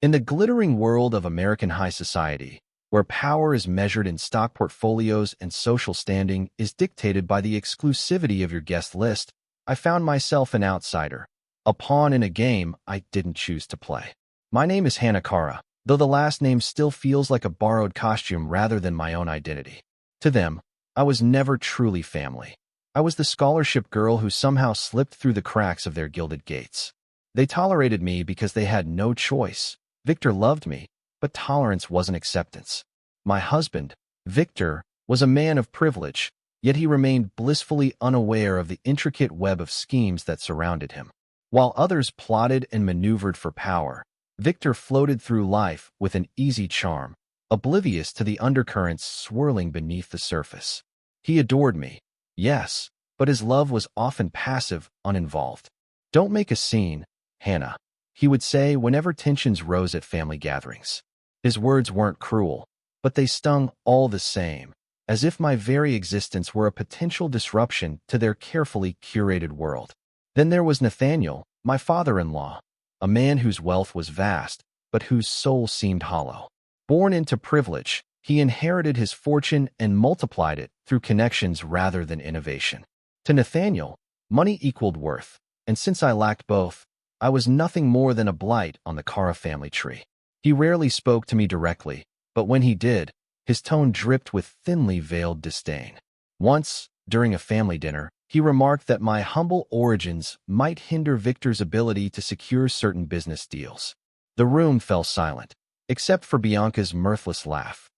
In the glittering world of American high society, where power is measured in stock portfolios and social standing is dictated by the exclusivity of your guest list, I found myself an outsider, a pawn in a game I didn't choose to play. My name is Cara, though the last name still feels like a borrowed costume rather than my own identity. To them, I was never truly family. I was the scholarship girl who somehow slipped through the cracks of their gilded gates. They tolerated me because they had no choice. Victor loved me, but tolerance wasn't acceptance. My husband, Victor, was a man of privilege, yet he remained blissfully unaware of the intricate web of schemes that surrounded him. While others plotted and maneuvered for power, Victor floated through life with an easy charm, oblivious to the undercurrents swirling beneath the surface. He adored me, yes, but his love was often passive, uninvolved. "Don't make a scene, Hannah," he would say whenever tensions rose at family gatherings. His words weren't cruel, but they stung all the same, as if my very existence were a potential disruption to their carefully curated world. Then there was Nathaniel, my father-in-law, a man whose wealth was vast, but whose soul seemed hollow. Born into privilege, he inherited his fortune and multiplied it through connections rather than innovation. To Nathaniel, money equaled worth, and since I lacked both, I was nothing more than a blight on the Cara family tree. He rarely spoke to me directly, but when he did, his tone dripped with thinly veiled disdain. Once, during a family dinner, he remarked that my humble origins might hinder Victor's ability to secure certain business deals. The room fell silent, except for Bianca's mirthless laugh.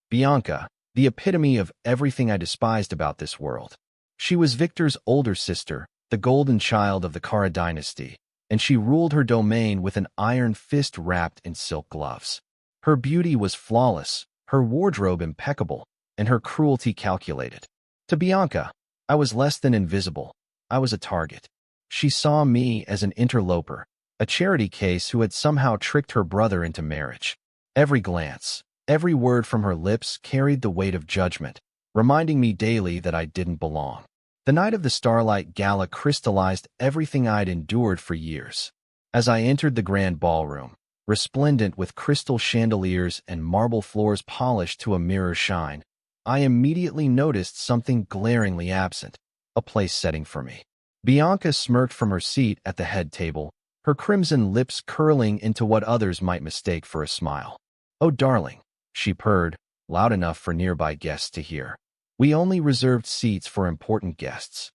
Bianca, the epitome of everything I despised about this world. She was Victor's older sister, the golden child of the Cara dynasty, and she ruled her domain with an iron fist wrapped in silk gloves. Her beauty was flawless, her wardrobe impeccable, and her cruelty calculated. To Bianca, I was less than invisible. I was a target. She saw me as an interloper, a charity case who had somehow tricked her brother into marriage. Every glance, every word from her lips carried the weight of judgment, reminding me daily that I didn't belong. The night of the Starlight Gala crystallized everything I'd endured for years. As I entered the grand ballroom, resplendent with crystal chandeliers and marble floors polished to a mirror shine, I immediately noticed something glaringly absent, a place setting for me. Bianca smirked from her seat at the head table, her crimson lips curling into what others might mistake for a smile. "Oh, darling," she purred, loud enough for nearby guests to hear. "We only reserved seats for important guests."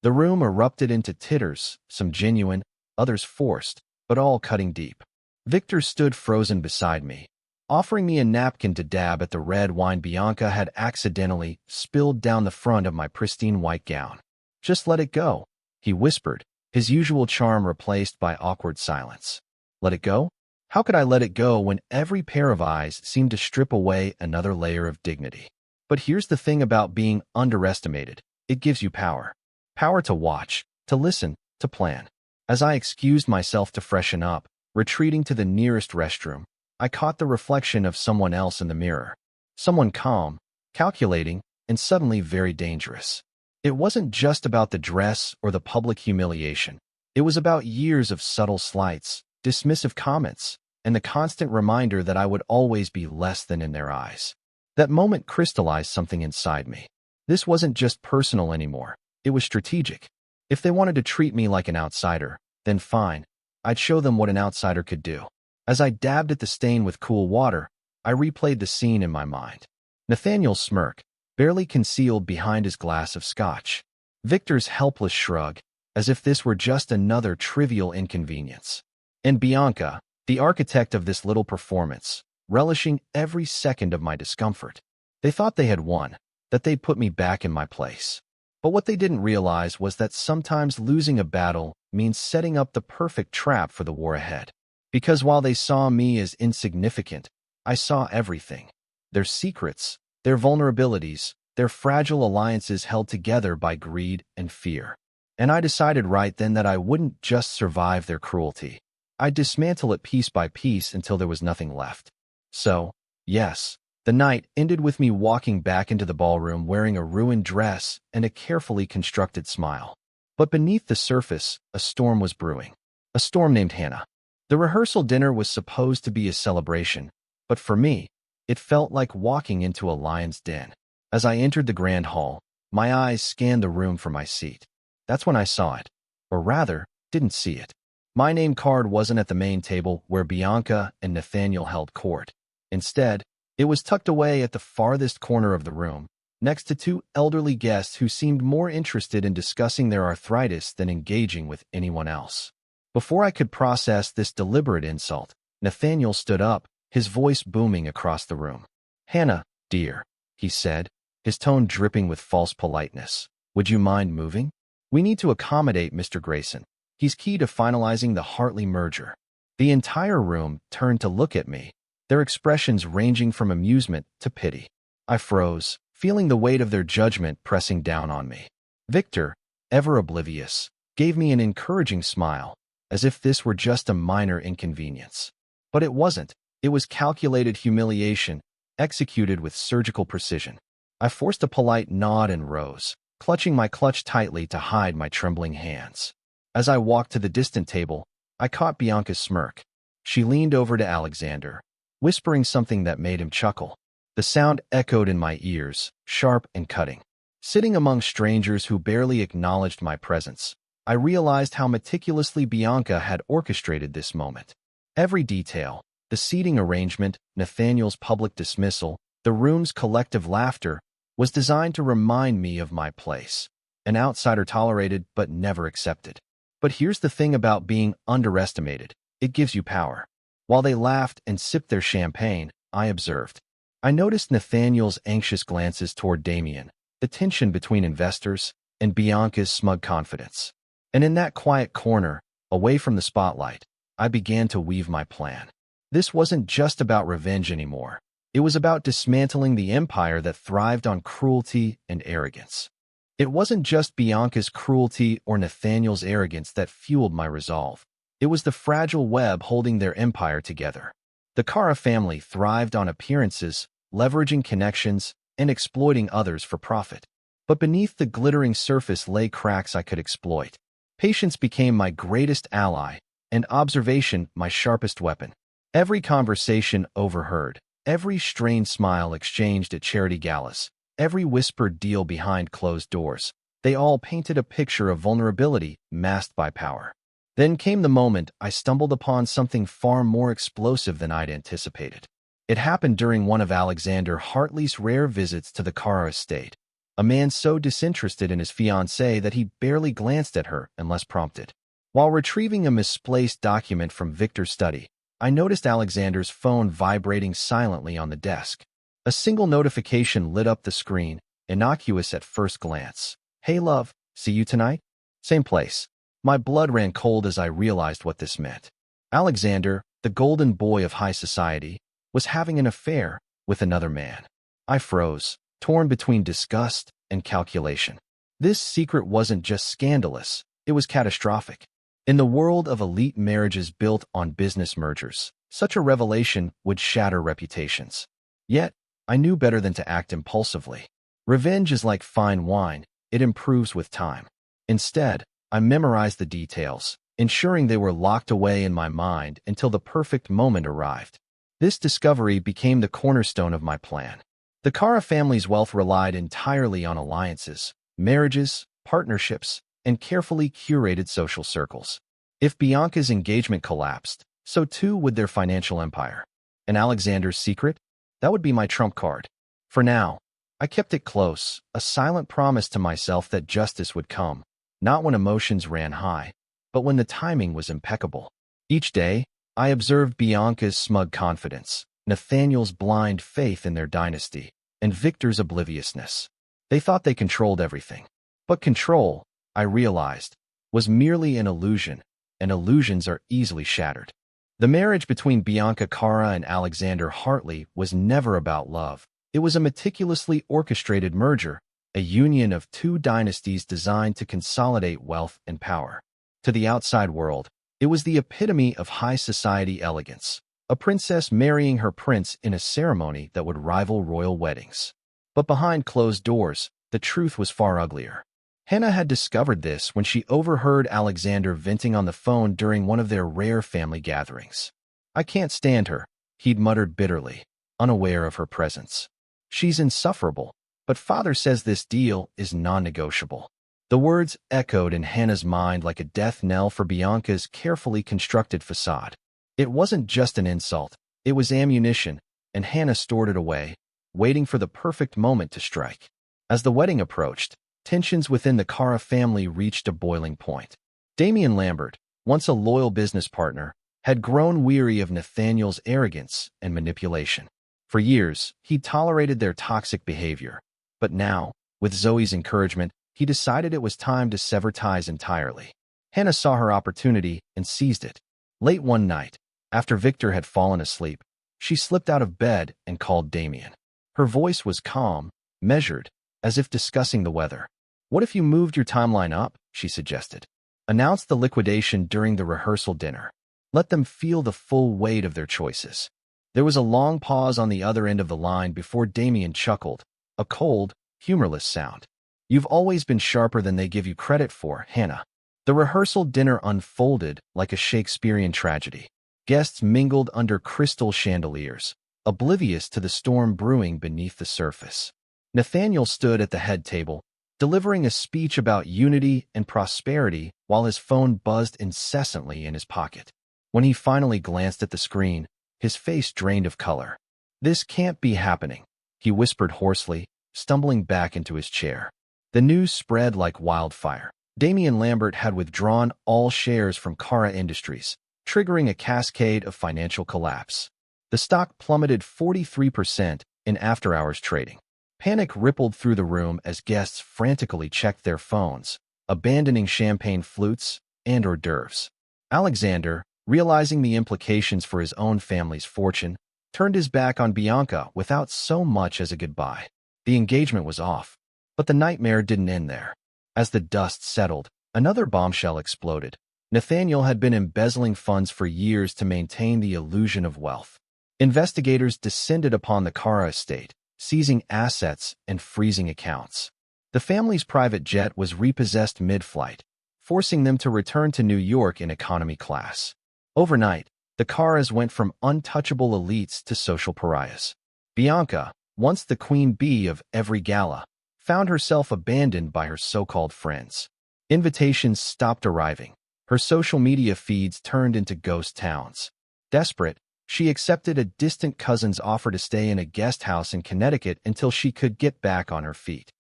The room erupted into titters, some genuine, others forced, but all cutting deep. Victor stood frozen beside me, offering me a napkin to dab at the red wine Bianca had accidentally spilled down the front of my pristine white gown. "Just let it go," he whispered, his usual charm replaced by awkward silence. Let it go? How could I let it go when every pair of eyes seemed to strip away another layer of dignity? But here's the thing about being underestimated. It gives you power. Power to watch, to listen, to plan. As I excused myself to freshen up, retreating to the nearest restroom, I caught the reflection of someone else in the mirror. Someone calm, calculating, and suddenly very dangerous. It wasn't just about the dress or the public humiliation. It was about years of subtle slights, dismissive comments, and the constant reminder that I would always be less than in their eyes. That moment crystallized something inside me. This wasn't just personal anymore. It was strategic. If they wanted to treat me like an outsider, then fine. I'd show them what an outsider could do. As I dabbed at the stain with cool water, I replayed the scene in my mind. Nathaniel's smirk, barely concealed behind his glass of scotch. Victor's helpless shrug, as if this were just another trivial inconvenience. And Bianca, the architect of this little performance, relishing every second of my discomfort. They thought they had won, that they'd put me back in my place. But what they didn't realize was that sometimes losing a battle means setting up the perfect trap for the war ahead. Because while they saw me as insignificant, I saw everything. Their secrets, their vulnerabilities, their fragile alliances held together by greed and fear. And I decided right then that I wouldn't just survive their cruelty. I'd dismantle it piece by piece until there was nothing left. So, yes, the night ended with me walking back into the ballroom wearing a ruined dress and a carefully constructed smile. But beneath the surface, a storm was brewing. A storm named Hannah. The rehearsal dinner was supposed to be a celebration, but for me, it felt like walking into a lion's den. As I entered the grand hall, my eyes scanned the room for my seat. That's when I saw it, or rather, didn't see it. My name card wasn't at the main table where Bianca and Nathaniel held court. Instead, it was tucked away at the farthest corner of the room, next to two elderly guests who seemed more interested in discussing their arthritis than engaging with anyone else. Before I could process this deliberate insult, Nathaniel stood up, his voice booming across the room. "Hannah, dear," he said, his tone dripping with false politeness. "Would you mind moving? We need to accommodate Mr. Grayson. He's key to finalizing the Hartley merger." The entire room turned to look at me, their expressions ranging from amusement to pity. I froze, feeling the weight of their judgment pressing down on me. Victor, ever oblivious, gave me an encouraging smile, as if this were just a minor inconvenience. But it wasn't. It was calculated humiliation, executed with surgical precision. I forced a polite nod and rose, clutching my clutch tightly to hide my trembling hands. As I walked to the distant table, I caught Bianca's smirk. She leaned over to Alexander, whispering something that made him chuckle. The sound echoed in my ears, sharp and cutting. Sitting among strangers who barely acknowledged my presence, I realized how meticulously Bianca had orchestrated this moment. Every detail, the seating arrangement, Nathaniel's public dismissal, the room's collective laughter, was designed to remind me of my place. An outsider tolerated but never accepted. But here's the thing about being underestimated. It gives you power. While they laughed and sipped their champagne, I observed. I noticed Nathaniel's anxious glances toward Damien, the tension between investors, and Bianca's smug confidence. And in that quiet corner, away from the spotlight, I began to weave my plan. This wasn't just about revenge anymore. It was about dismantling the empire that thrived on cruelty and arrogance. It wasn't just Bianca's cruelty or Nathaniel's arrogance that fueled my resolve. It was the fragile web holding their empire together. The Cara family thrived on appearances, leveraging connections, and exploiting others for profit. But beneath the glittering surface lay cracks I could exploit. Patience became my greatest ally, and observation my sharpest weapon. Every conversation overheard, every strained smile exchanged at charity galas, every whispered deal behind closed doors, they all painted a picture of vulnerability masked by power. Then came the moment I stumbled upon something far more explosive than I'd anticipated. It happened during one of Alexander Hartley's rare visits to the Cara estate, a man so disinterested in his fiancée that he barely glanced at her unless prompted. While retrieving a misplaced document from Victor's study, I noticed Alexander's phone vibrating silently on the desk. A single notification lit up the screen, innocuous at first glance. "Hey love, see you tonight?" Same place. My blood ran cold as I realized what this meant. Alexander, the golden boy of high society, was having an affair with another man. I froze, torn between disgust and calculation. This secret wasn't just scandalous, it was catastrophic. In the world of elite marriages built on business mergers, such a revelation would shatter reputations. Yet, I knew better than to act impulsively. Revenge is like fine wine, it improves with time. Instead, I memorized the details, ensuring they were locked away in my mind until the perfect moment arrived. This discovery became the cornerstone of my plan. The Cara family's wealth relied entirely on alliances, marriages, partnerships, and carefully curated social circles. If Bianca's engagement collapsed, so too would their financial empire. And Alexander's secret? That would be my trump card. For now, I kept it close, a silent promise to myself that justice would come, not when emotions ran high, but when the timing was impeccable. Each day, I observed Bianca's smug confidence, Nathaniel's blind faith in their dynasty, and Victor's obliviousness. They thought they controlled everything. But control, I realized, was merely an illusion, and illusions are easily shattered. The marriage between Bianca Cara and Alexander Hartley was never about love. It was a meticulously orchestrated merger, a union of two dynasties designed to consolidate wealth and power. To the outside world, it was the epitome of high society elegance, a princess marrying her prince in a ceremony that would rival royal weddings. But behind closed doors, the truth was far uglier. Hannah had discovered this when she overheard Alexander venting on the phone during one of their rare family gatherings. "I can't stand her," he'd muttered bitterly, unaware of her presence. "She's insufferable, but Father says this deal is non-negotiable." The words echoed in Hannah's mind like a death knell for Bianca's carefully constructed facade. It wasn't just an insult, it was ammunition, and Hannah stored it away, waiting for the perfect moment to strike. As the wedding approached, tensions within the Cara family reached a boiling point. Damian Lambert, once a loyal business partner, had grown weary of Nathaniel's arrogance and manipulation. For years, he'd tolerated their toxic behavior, but now, with Zoe's encouragement, he decided it was time to sever ties entirely. Hannah saw her opportunity and seized it. Late one night, after Victor had fallen asleep, she slipped out of bed and called Damian. Her voice was calm, measured, as if discussing the weather. "What if you moved your timeline up?" she suggested. "Announce the liquidation during the rehearsal dinner. Let them feel the full weight of their choices." There was a long pause on the other end of the line before Damian chuckled, a cold, humorless sound. "You've always been sharper than they give you credit for, Hannah." The rehearsal dinner unfolded like a Shakespearean tragedy. Guests mingled under crystal chandeliers, oblivious to the storm brewing beneath the surface. Nathaniel stood at the head table, delivering a speech about unity and prosperity while his phone buzzed incessantly in his pocket. When he finally glanced at the screen, his face drained of color. "This can't be happening," he whispered hoarsely, stumbling back into his chair. The news spread like wildfire. Damian Lambert had withdrawn all shares from Cara Industries, triggering a cascade of financial collapse. The stock plummeted 43% in after-hours trading. Panic rippled through the room as guests frantically checked their phones, abandoning champagne flutes and hors d'oeuvres. Alexander, realizing the implications for his own family's fortune, turned his back on Bianca without so much as a goodbye. The engagement was off, but the nightmare didn't end there. As the dust settled, another bombshell exploded. Nathaniel had been embezzling funds for years to maintain the illusion of wealth. Investigators descended upon the Cara estate, seizing assets and freezing accounts. The family's private jet was repossessed mid-flight, forcing them to return to New York in economy class. Overnight, the Caras went from untouchable elites to social pariahs. Bianca, once the queen bee of every gala, found herself abandoned by her so-called friends. Invitations stopped arriving. Her social media feeds turned into ghost towns. Desperate, she accepted a distant cousin's offer to stay in a guest house in Connecticut until she could get back on her feet.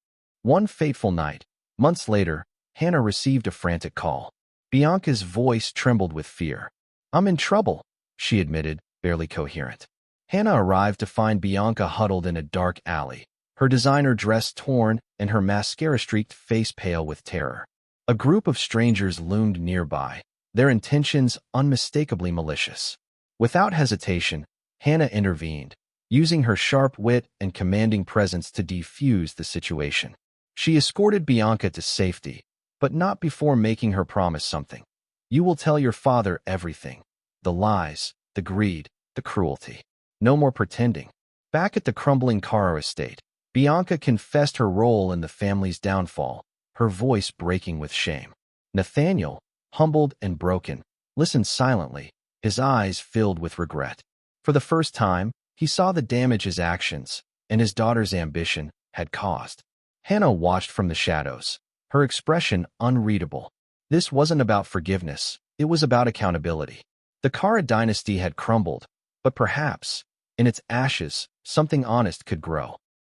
One fateful night, months later, Hannah received a frantic call. Bianca's voice trembled with fear. "I'm in trouble," she admitted, barely coherent. Hannah arrived to find Bianca huddled in a dark alley, her designer dress torn and her mascara-streaked face pale with terror. A group of strangers loomed nearby, their intentions unmistakably malicious. Without hesitation, Hannah intervened, using her sharp wit and commanding presence to defuse the situation. She escorted Bianca to safety, but not before making her promise something. "You will tell your father everything. The lies, the greed, the cruelty. No more pretending." Back at the crumbling Cara estate, Bianca confessed her role in the family's downfall, her voice breaking with shame. Nathaniel, humbled and broken, listened silently, his eyes filled with regret. For the first time, he saw the damage his actions and his daughter's ambition had caused. Hannah watched from the shadows, her expression unreadable. This wasn't about forgiveness, it was about accountability. The Cara dynasty had crumbled, but perhaps, in its ashes, something honest could grow.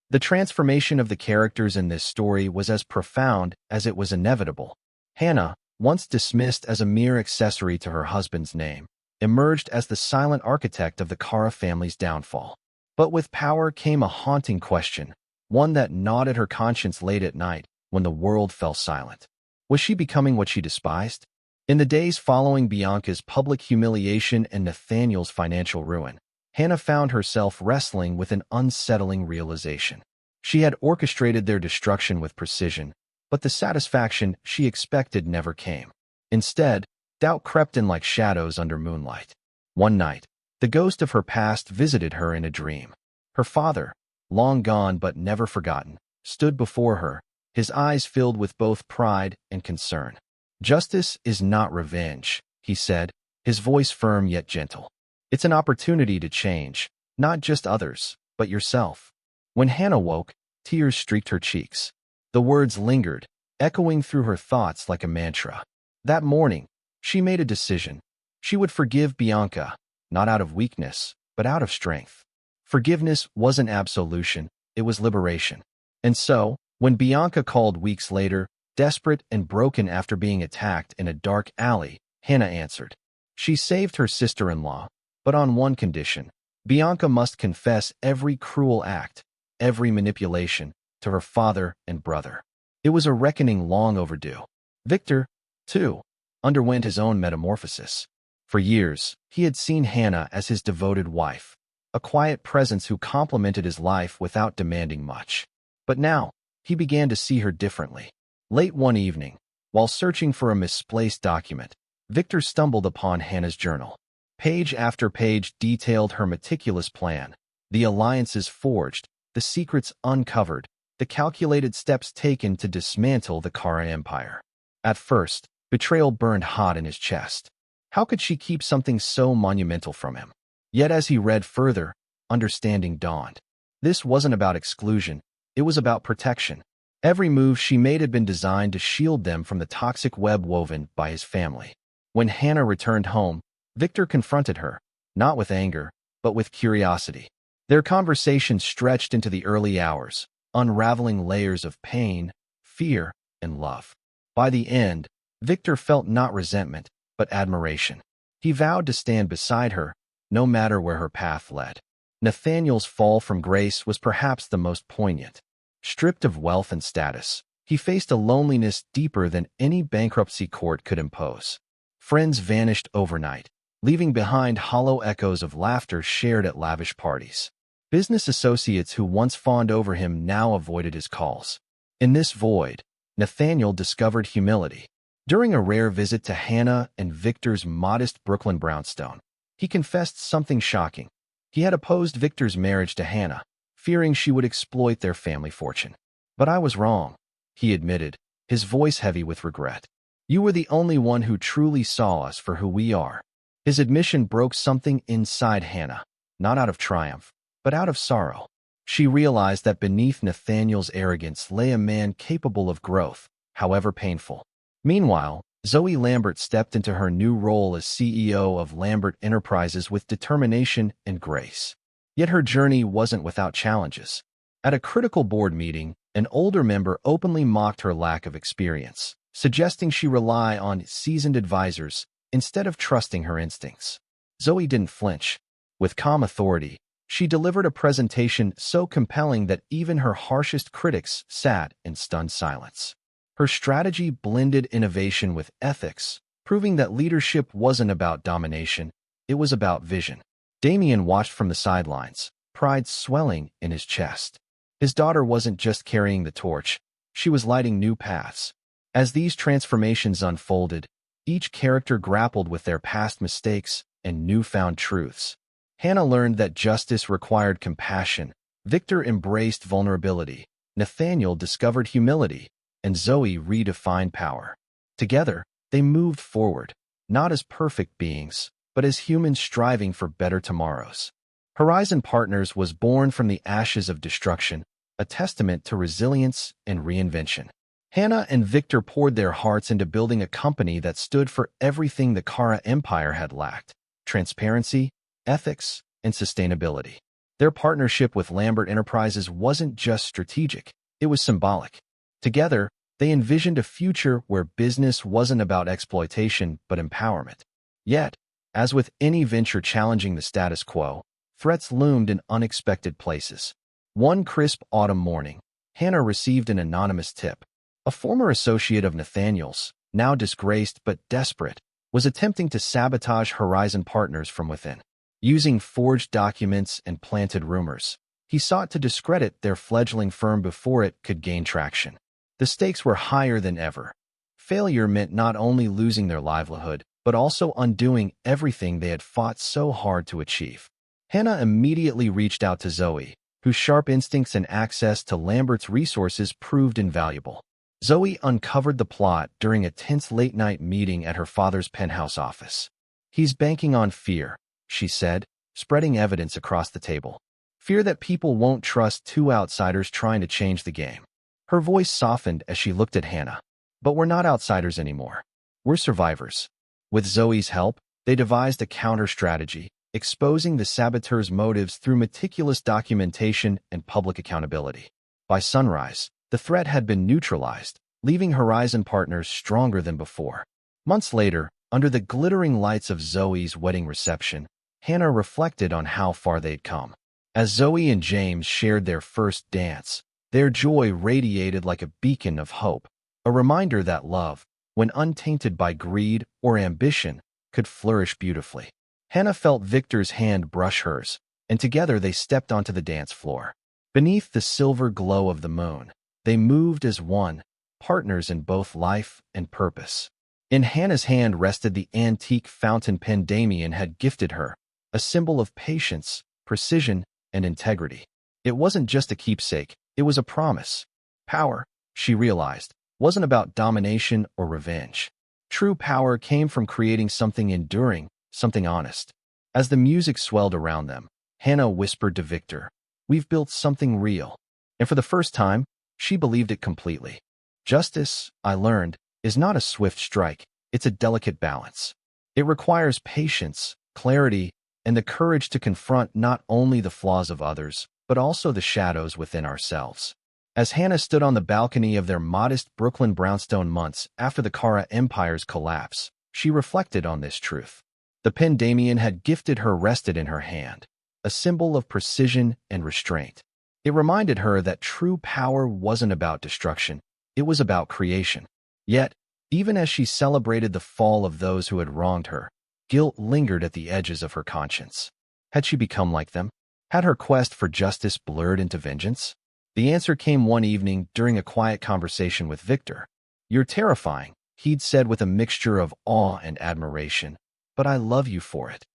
The transformation of the characters in this story was as profound as it was inevitable. Hannah, once dismissed as a mere accessory to her husband's name, emerged as the silent architect of the Cara family's downfall. But with power came a haunting question, one that gnawed at her conscience late at night when the world fell silent. Was she becoming what she despised? In the days following Bianca's public humiliation and Nathaniel's financial ruin, Hannah found herself wrestling with an unsettling realization. She had orchestrated their destruction with precision, but the satisfaction she expected never came. Instead, doubt crept in like shadows under moonlight. One night, the ghost of her past visited her in a dream. Her father, long gone but never forgotten, stood before her, his eyes filled with both pride and concern. "Justice is not revenge," he said, his voice firm yet gentle. "It's an opportunity to change, not just others, but yourself." When Hannah woke, tears streaked her cheeks. The words lingered, echoing through her thoughts like a mantra. That morning, she made a decision. She would forgive Bianca, not out of weakness, but out of strength. Forgiveness wasn't absolution, it was liberation. And so, when Bianca called weeks later, desperate and broken after being attacked in a dark alley, Hannah answered. She saved her sister-in-law, but on one condition. Bianca must confess every cruel act, every manipulation, to her father and brother. It was a reckoning long overdue. Victor, too, underwent his own metamorphosis. For years, he had seen Hannah as his devoted wife, a quiet presence who complemented his life without demanding much. But now, he began to see her differently. Late one evening, while searching for a misplaced document, Victor stumbled upon Hannah's journal. Page after page detailed her meticulous plan, the alliances forged, the secrets uncovered, the calculated steps taken to dismantle the Cara Empire. At first, betrayal burned hot in his chest. How could she keep something so monumental from him? Yet as he read further, understanding dawned. This wasn't about exclusion, it was about protection. Every move she made had been designed to shield them from the toxic web woven by his family. When Hannah returned home, Victor confronted her, not with anger, but with curiosity. Their conversation stretched into the early hours, unraveling layers of pain, fear, and love. By the end, Victor felt not resentment, but admiration. He vowed to stand beside her, no matter where her path led. Nathaniel's fall from grace was perhaps the most poignant. Stripped of wealth and status, he faced a loneliness deeper than any bankruptcy court could impose. Friends vanished overnight, leaving behind hollow echoes of laughter shared at lavish parties. Business associates who once fawned over him now avoided his calls. In this void, Nathaniel discovered humility. During a rare visit to Hannah and Victor's modest Brooklyn brownstone, he confessed something shocking. He had opposed Victor's marriage to Hannah, fearing she would exploit their family fortune. "But I was wrong," he admitted, his voice heavy with regret. "You were the only one who truly saw us for who we are." His admission broke something inside Hannah, not out of triumph, but out of sorrow. She realized that beneath Nathaniel's arrogance lay a man capable of growth, however painful. Meanwhile, Zoe Lambert stepped into her new role as CEO of Lambert Enterprises with determination and grace. Yet her journey wasn't without challenges. At a critical board meeting, an older member openly mocked her lack of experience, suggesting she rely on seasoned advisors instead of trusting her instincts. Zoe didn't flinch. With calm authority, she delivered a presentation so compelling that even her harshest critics sat in stunned silence. Her strategy blended innovation with ethics, proving that leadership wasn't about domination, it was about vision. Damien watched from the sidelines, pride swelling in his chest. His daughter wasn't just carrying the torch, she was lighting new paths. As these transformations unfolded, each character grappled with their past mistakes and newfound truths. Hannah learned that justice required compassion, Victor embraced vulnerability, Nathaniel discovered humility, and Zoe redefined power. Together, they moved forward, not as perfect beings, but as humans striving for better tomorrows. Horizon Partners was born from the ashes of destruction, a testament to resilience and reinvention. Hannah and Victor poured their hearts into building a company that stood for everything the Cara Empire had lacked: transparency, ethics, and sustainability. Their partnership with Lambert Enterprises wasn't just strategic, it was symbolic. Together, they envisioned a future where business wasn't about exploitation but empowerment. Yet, as with any venture challenging the status quo, threats loomed in unexpected places. One crisp autumn morning, Hannah received an anonymous tip. A former associate of Nathaniel's, now disgraced but desperate, was attempting to sabotage Horizon Partners from within. Using forged documents and planted rumors, he sought to discredit their fledgling firm before it could gain traction. The stakes were higher than ever. Failure meant not only losing their livelihood, but also undoing everything they had fought so hard to achieve. Hannah immediately reached out to Zoe, whose sharp instincts and access to Lambert's resources proved invaluable. Zoe uncovered the plot during a tense late-night meeting at her father's penthouse office. "He's banking on fear," she said, spreading evidence across the table. "Fear that people won't trust two outsiders trying to change the game." Her voice softened as she looked at Hannah. "But we're not outsiders anymore. We're survivors." With Zoe's help, they devised a counter-strategy, exposing the saboteurs' motives through meticulous documentation and public accountability. By sunrise, the threat had been neutralized, leaving Horizon partners stronger than before. Months later, under the glittering lights of Zoe's wedding reception, Hannah reflected on how far they'd come. As Zoe and James shared their first dance, their joy radiated like a beacon of hope, a reminder that love, when untainted by greed or ambition, could flourish beautifully. Hannah felt Victor's hand brush hers, and together they stepped onto the dance floor. Beneath the silver glow of the moon, they moved as one, partners in both life and purpose. In Hannah's hand rested the antique fountain pen Damien had gifted her, a symbol of patience, precision, and integrity. It wasn't just a keepsake, it was a promise. Power, she realized, wasn't about domination or revenge. True power came from creating something enduring, something honest. As the music swelled around them, Hannah whispered to Victor, "We've built something real." And for the first time, she believed it completely. Justice, I learned, is not a swift strike, it's a delicate balance. It requires patience, clarity, and the courage to confront not only the flaws of others, but also the shadows within ourselves. As Hannah stood on the balcony of their modest Brooklyn brownstone months after the Cara Empire's collapse, she reflected on this truth. The pen Damien had gifted her rested in her hand, a symbol of precision and restraint. It reminded her that true power wasn't about destruction, it was about creation. Yet, even as she celebrated the fall of those who had wronged her, guilt lingered at the edges of her conscience. Had she become like them? Had her quest for justice blurred into vengeance? The answer came one evening during a quiet conversation with Victor. "You're terrifying," he'd said with a mixture of awe and admiration, "but I love you for it."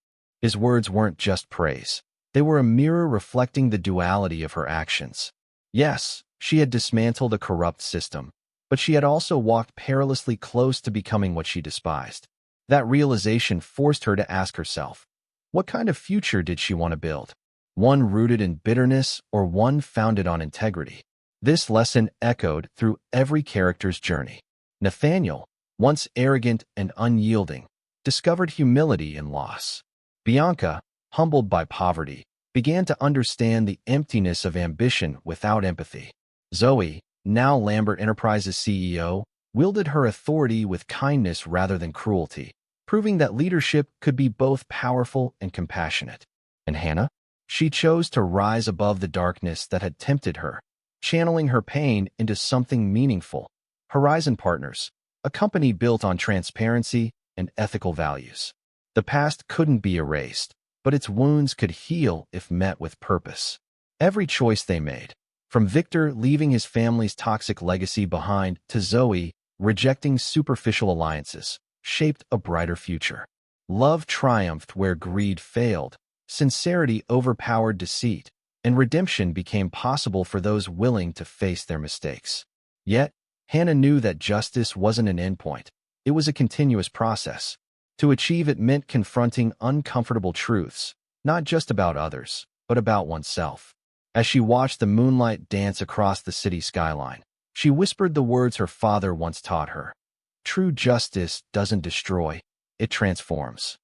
His words weren't just praise. They were a mirror reflecting the duality of her actions. Yes, she had dismantled a corrupt system, but she had also walked perilously close to becoming what she despised. That realization forced her to ask herself, what kind of future did she want to build? One rooted in bitterness or one founded on integrity? This lesson echoed through every character's journey. Nathaniel, once arrogant and unyielding, discovered humility in loss. Bianca, humbled by poverty, began to understand the emptiness of ambition without empathy. Zoe, now Lambert Enterprises CEO, wielded her authority with kindness rather than cruelty, proving that leadership could be both powerful and compassionate. And Hannah? She chose to rise above the darkness that had tempted her, channeling her pain into something meaningful. Horizon Partners, a company built on transparency and ethical values. The past couldn't be erased, but its wounds could heal if met with purpose. Every choice they made, from Victor leaving his family's toxic legacy behind to Zoe rejecting superficial alliances, shaped a brighter future. Love triumphed where greed failed, sincerity overpowered deceit, and redemption became possible for those willing to face their mistakes. Yet, Hannah knew that justice wasn't an endpoint. It was a continuous process. To achieve it meant confronting uncomfortable truths, not just about others, but about oneself. As she watched the moonlight dance across the city skyline, she whispered the words her father once taught her. True justice doesn't destroy, it transforms.